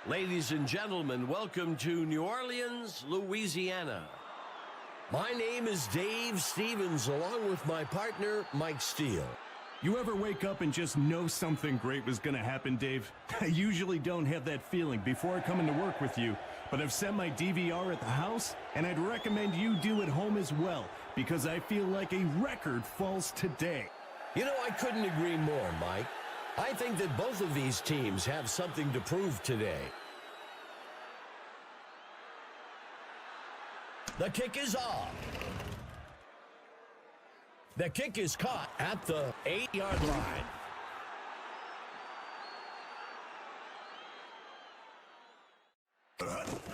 Ladies and gentlemen, welcome to New Orleans, Louisiana. My name is Dave Stevens, along with my partner, Mike Steele. You ever wake up and just know something great was going to happen, Dave? I usually don't have that feeling before I come into work with you, but I've set my DVR at the house, and I'd recommend you do at home as well, because I feel like a record falls today. You know, I couldn't agree more, Mike. I think that both of these teams have something to prove today. The kick is off. The kick is caught at the 8-yard line.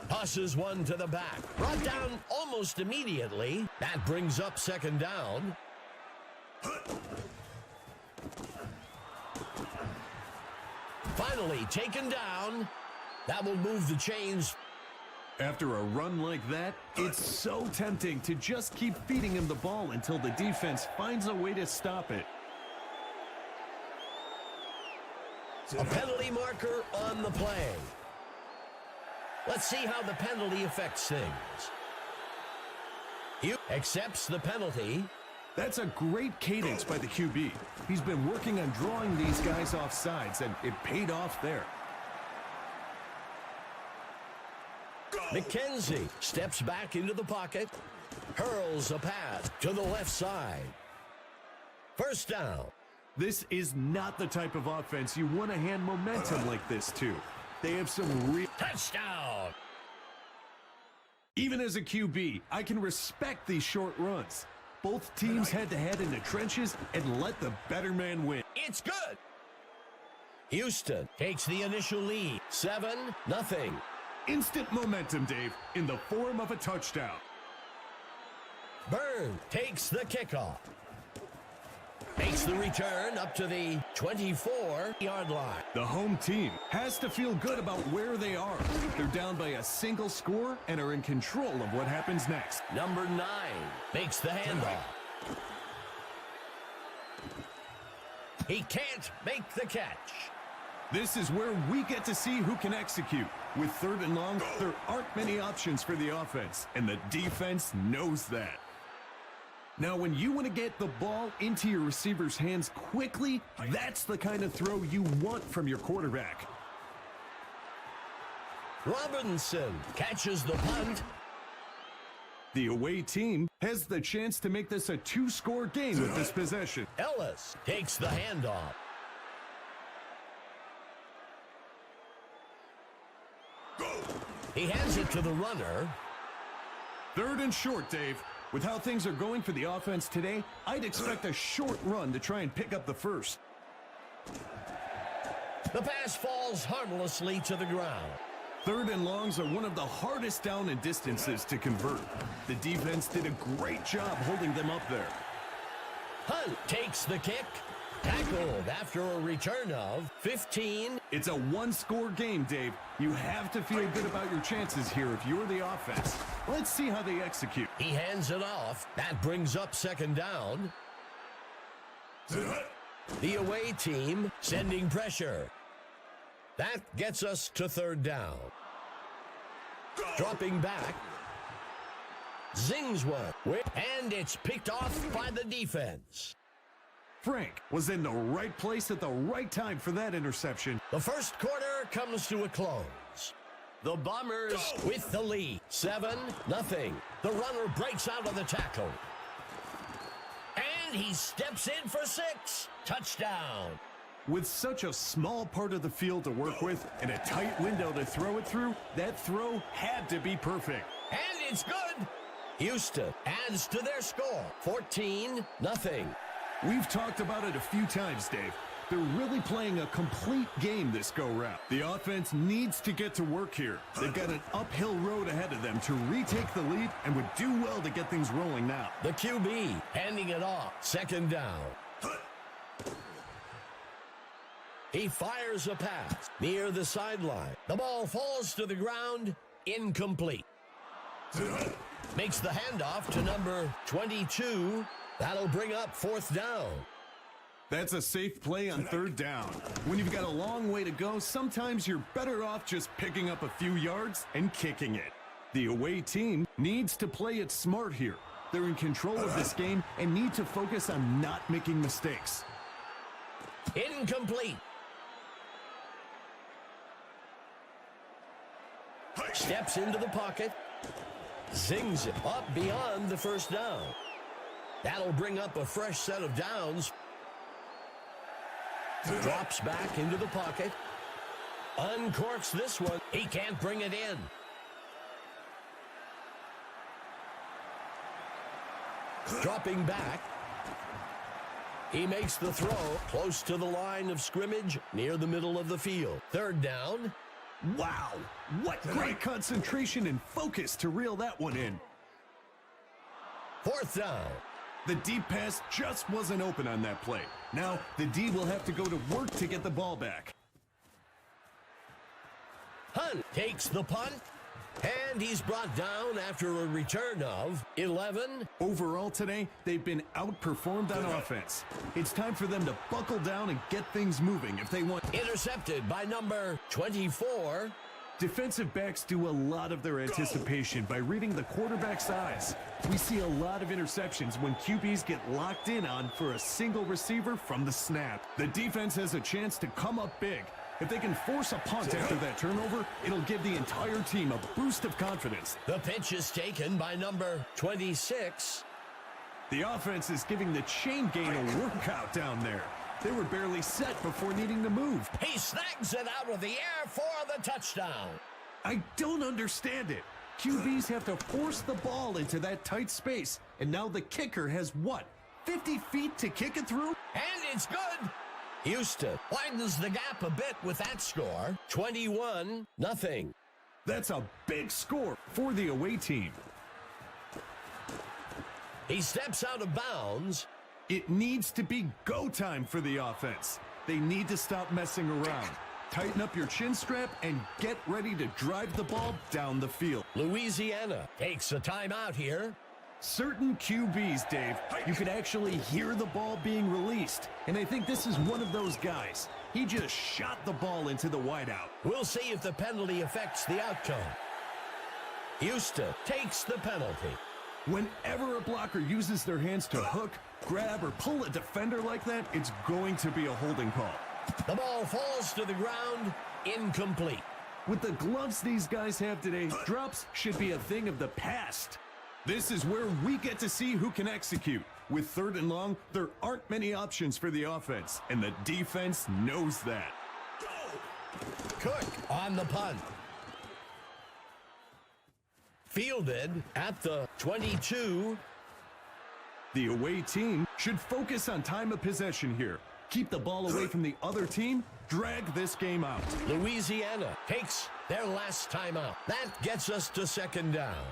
Tosses one to the back. Brought down almost immediately. That brings up second down. Finally taken down. That will move the chains. After a run like that, it's so tempting to just keep feeding him the ball until the defense finds a way to stop it. A penalty marker on the play. Let's see how the penalty affects things. He accepts the penalty. That's a great cadence by the QB. He's been working on drawing these guys off sides, and it paid off there. McKenzie steps back into the pocket, hurls a pass to the left side. First down. This is not the type of offense you want to hand momentum like this to. They have some real... Touchdown! Even as a QB, I can respect these short runs. Both teams had to head in the trenches and let the better man win. It's good! Houston takes the initial lead, 7-0. Instant momentum, Dave, in the form of a touchdown. Byrne takes the kickoff. Makes the return up to the 24-yard line. The home team has to feel good about where they are. They're down by a single score and are in control of what happens next. Number 9 makes the handoff. He can't make the catch. This is where we get to see who can execute. With 3rd and long, there aren't many options for the offense, and the defense knows that. Now, when you want to get the ball into your receiver's hands quickly, that's the kind of throw you want from your quarterback. Robinson catches the punt. The away team has the chance to make this a 2-score game with this possession. Ellis takes the handoff. He hands it to the runner. 3rd and short, Dave. With how things are going for the offense today, I'd expect a short run to try and pick up the first. The pass falls harmlessly to the ground. 3rd and longs are one of the hardest down and distances to convert. The defense did a great job holding them up there. Hunt takes the kick. Tackled after a return of 15. It's a 1-score game, Dave. You have to feel good about your chances here if you're the offense. Let's see how they execute. He hands it off. That brings up second down. The away team sending pressure. That gets us to 3rd down. Dropping back. Zings one. And it's picked off by the defense. Frank was in the right place at the right time for that interception. The first quarter comes to a close. The Bombers with the lead, 7-0. The runner breaks out of the tackle. And he steps in for 6. Touchdown. With such a small part of the field to work with and a tight window to throw it through, that throw had to be perfect. And it's good. Houston adds to their score, 14-0. We've talked about it a few times, Dave. They're really playing a complete game this go-round. The offense needs to get to work here. They've got an uphill road ahead of them to retake the lead and would do well to get things rolling now. The QB handing it off, second down. He fires a pass near the sideline. The ball falls to the ground, incomplete. Makes the handoff to number 22. That'll bring up 4th down. That's a safe play on third down. When you've got a long way to go, sometimes you're better off just picking up a few yards and kicking it. The away team needs to play it smart here. They're in control of this game and need to focus on not making mistakes. Incomplete. Steps into the pocket. Zings it up beyond the first down. That'll bring up a fresh set of downs. Drops back into the pocket. Uncorks this one. He can't bring it in. Dropping back. He makes the throw close to the line of scrimmage near the middle of the field. Third down. Wow, what great concentration and focus to reel that one in. Fourth down. The deep pass just wasn't open on that play. Now, the D will have to go to work to get the ball back. Hunt takes the punt, and he's brought down after a return of 11. Overall today, they've been outperformed on offense. It's time for them to buckle down and get things moving if they want. Intercepted by number 24. Defensive backs do a lot of their anticipation by reading the quarterback's eyes. We see a lot of interceptions when QBs get locked in on for a single receiver from the snap. The defense has a chance to come up big. If they can force a punt after that turnover, it'll give the entire team a boost of confidence. The pitch is taken by number 26. The offense is giving the chain gang a workout down there. They were barely set before needing to move. He snags it out of the air for the touchdown. I don't understand it. QBs have to force the ball into that tight space, and now the kicker has what, 50 feet to kick it through? And it's good. Houston widens the gap a bit with that score, 21-0. That's a big score for the away team. He steps out of bounds. It needs to be go time for the offense. They need to stop messing around. Tighten up your chin strap and get ready to drive the ball down the field. Louisiana takes a timeout here. Certain QBs, Dave, you could actually hear the ball being released. And I think this is one of those guys. He just shot the ball into the wideout. We'll see if the penalty affects the outcome. Houston takes the penalty. Whenever a blocker uses their hands to hook, grab, or pull a defender like that, it's going to be a holding call. The ball falls to the ground, incomplete. With the gloves these guys have today, drops should be a thing of the past. This is where we get to see who can execute. With third and long, there aren't many options for the offense, and the defense knows that. Cook on the punt. Fielded at the 22. The away team should focus on time of possession here. Keep the ball away from the other team. Drag this game out. Louisiana takes their last timeout. That gets us to second down.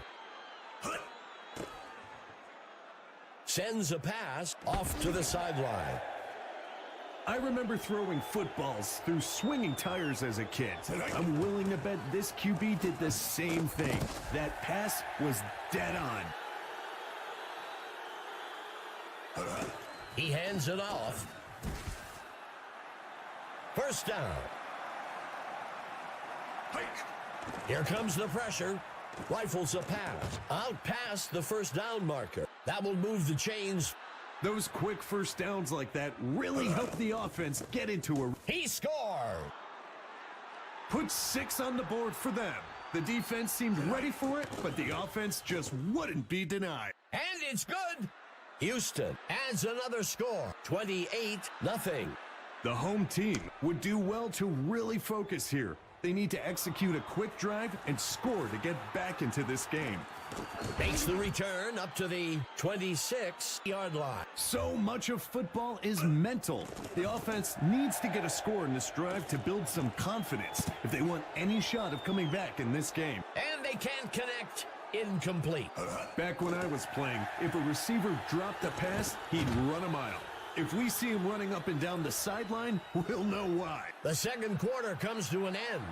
Sends a pass off to the sideline. I remember throwing footballs through swinging tires as a kid. I'm willing to bet this QB did the same thing. That pass was dead on. He hands it off. First down. Here comes the pressure. Rifles a pass. Out past the first down marker. That will move the chains. Those quick first downs like that really help the offense get into a... He scored! Put 6 on the board for them. The defense seemed ready for it, but the offense just wouldn't be denied. And it's good! Houston adds another score, 28-0. The home team would do well to really focus here. They need to execute a quick drive and score to get back into this game. Makes the return up to the 26-yard line. So much of football is mental. The offense needs to get a score in this drive to build some confidence if they want any shot of coming back in this game. And they can't connect. Incomplete. Back when I was playing, if a receiver dropped a pass, he'd run a mile. If we see him running up and down the sideline, we'll know why. The second quarter comes to an end.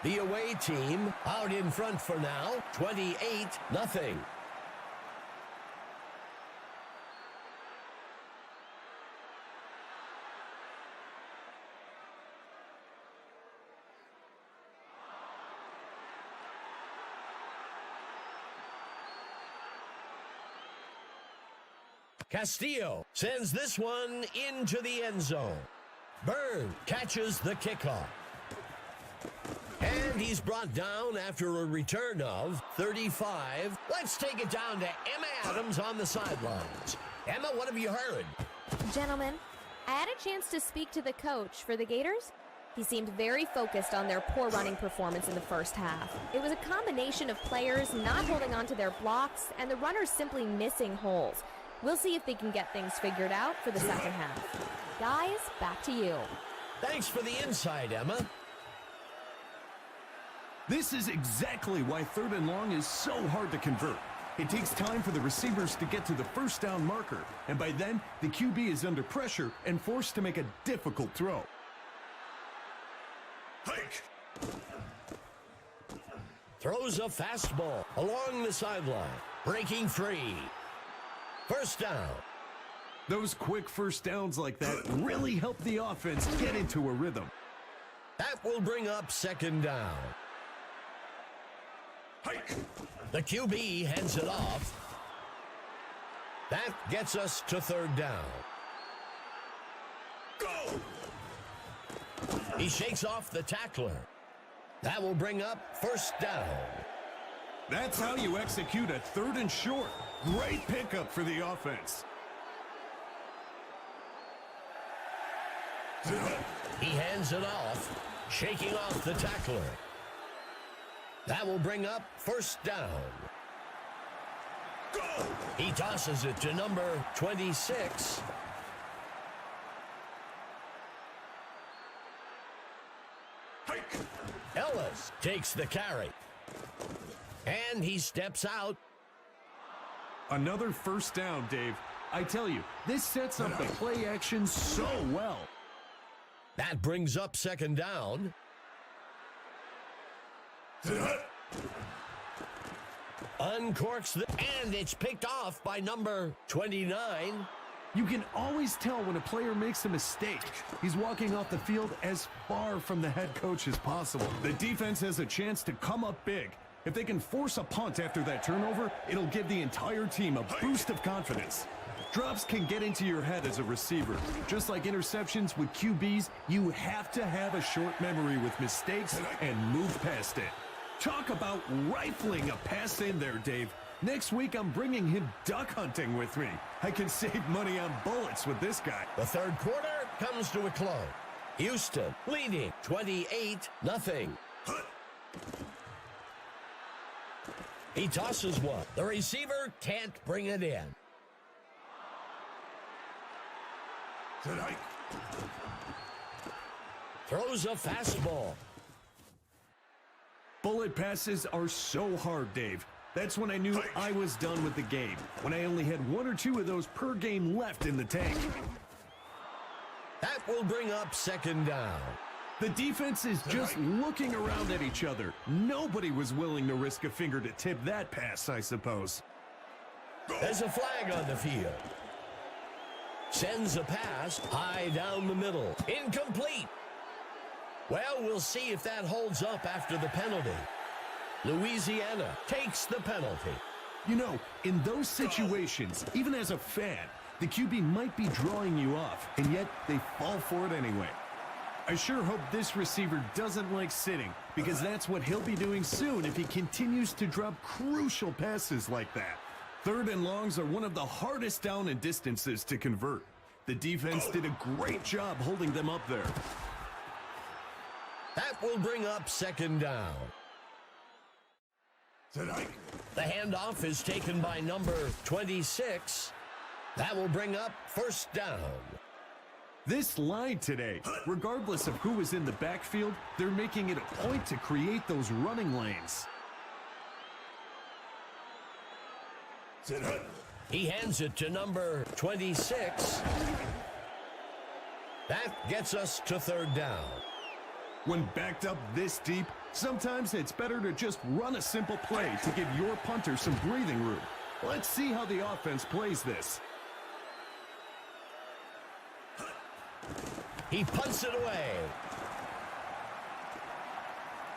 The away team out in front for now, 28-0. Steele sends this one into the end zone. Byrne catches the kickoff. And he's brought down after a return of 35. Let's take it down to Emma Adams on the sidelines. Emma, what have you heard? Gentlemen, I had a chance to speak to the coach for the Gators. He seemed very focused on their poor running performance in the first half. It was a combination of players not holding on to their blocks and the runners simply missing holes. We'll see if they can get things figured out for the second half. Guys, back to you. Thanks for the insight, Emma. This is exactly why 3rd and long is so hard to convert. It takes time for the receivers to get to the first down marker, and by then, the QB is under pressure and forced to make a difficult throw. Hike. Throws a fastball along the sideline, breaking free. First down. Those quick first downs like that really help the offense get into a rhythm. That will bring up second down. Hike. The QB hands it off. That gets us to 3rd down. Go! He shakes off the tackler. That will bring up first down. That's how you execute a 3rd and short. Great pickup for the offense. He hands it off, shaking off the tackler. That will bring up first down. Go! He tosses it to number 26. Hike. Ellis takes the carry. And he steps out. Another first down, Dave. I tell you, this sets up the play action so well. That brings up second down. Uncorks and it's picked off by number 29. You can always tell when a player makes a mistake. He's walking off the field as far from the head coach as possible. The defense has a chance to come up big. If they can force a punt after that turnover, it'll give the entire team a boost of confidence. Drops can get into your head as a receiver. Just like interceptions with QBs, you have to have a short memory with mistakes and move past it. Talk about rifling a pass in there, Dave. Next week, I'm bringing him duck hunting with me. I can save money on bullets with this guy. The 3rd quarter comes to a close. Houston leading 28-0. He tosses one. The receiver can't bring it in. Throws a fastball. Bullet passes are so hard, Dave. That's when I knew I was done with the game, when I only had 1 or 2 of those per game left in the tank. That will bring up second down. The defense is just looking around at each other. Nobody was willing to risk a finger to tip that pass, I suppose. There's a flag on the field. Sends a pass high down the middle. Incomplete. Well, we'll see if that holds up after the penalty. Louisiana takes the penalty. You know, in those situations, even as a fan, the QB might be drawing you off, and yet they fall for it anyway. I sure hope this receiver doesn't like sitting, because that's what he'll be doing soon if he continues to drop crucial passes like that. 3rd and longs are one of the hardest down and distances to convert. The defense did a great job holding them up there. That will bring up second down. The handoff is taken by number 26. That will bring up first down. This line today, regardless of who is in the backfield, they're making it a point to create those running lanes. He hands it to number 26. That gets us to 3rd down. When backed up this deep, sometimes it's better to just run a simple play to give your punter some breathing room. Let's see how the offense plays this. He punts it away.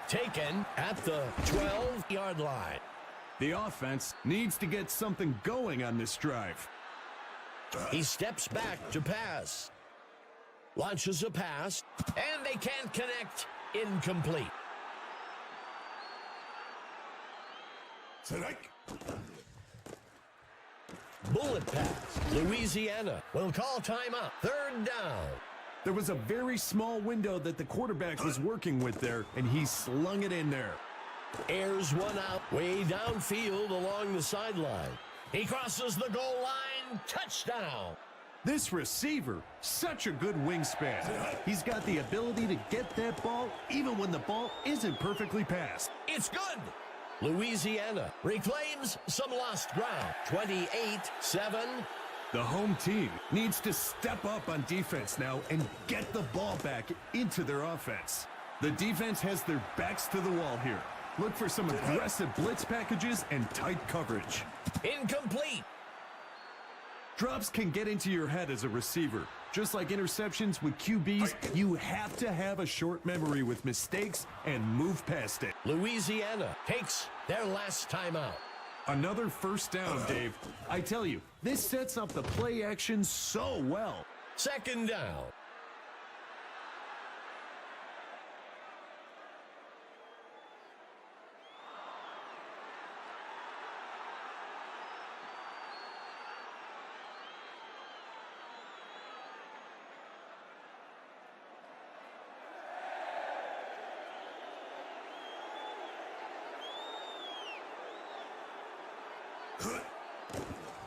Taken at the 12-yard line. The offense needs to get something going on this drive. He steps back to pass. Launches a pass, and they can't connect. Incomplete. Bullet pass. Louisiana will call timeout. Third down. There was a very small window that the quarterback was working with there, and he slung it in there. Airs one out way downfield along the sideline. He crosses the goal line. Touchdown. This receiver, such a good wingspan. He's got the ability to get that ball even when the ball isn't perfectly passed. It's good. Louisiana reclaims some lost ground. 28-7. The home team needs to step up on defense now and get the ball back into their offense. The defense has their backs to the wall here. Look for some aggressive blitz packages and tight coverage. Incomplete. Drops can get into your head as a receiver. Just like interceptions with QBs, you have to have a short memory with mistakes and move past it. Louisiana takes their last timeout. Another first down, Dave. I tell you, this sets up the play action so well. Second down.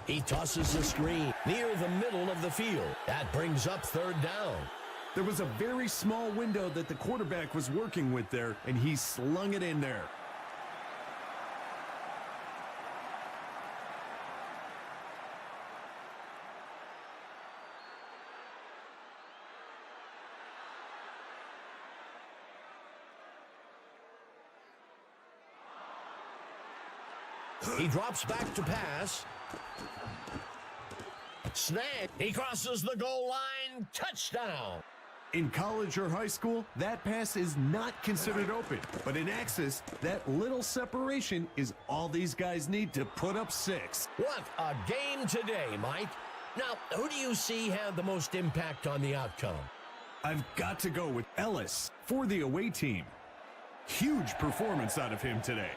He tosses the screen near the middle of the field. That brings up third down. There was a very small window that the quarterback was working with there, and he slung it in there. He drops back to pass. Snag. He crosses the goal line. Touchdown. In college or high school, that pass is not considered open. But in Axis, that little separation is all these guys need to put up 6. What a game today, Mike. Now, who do you see had the most impact on the outcome? I've got to go with Ellis for the away team. Huge performance out of him today.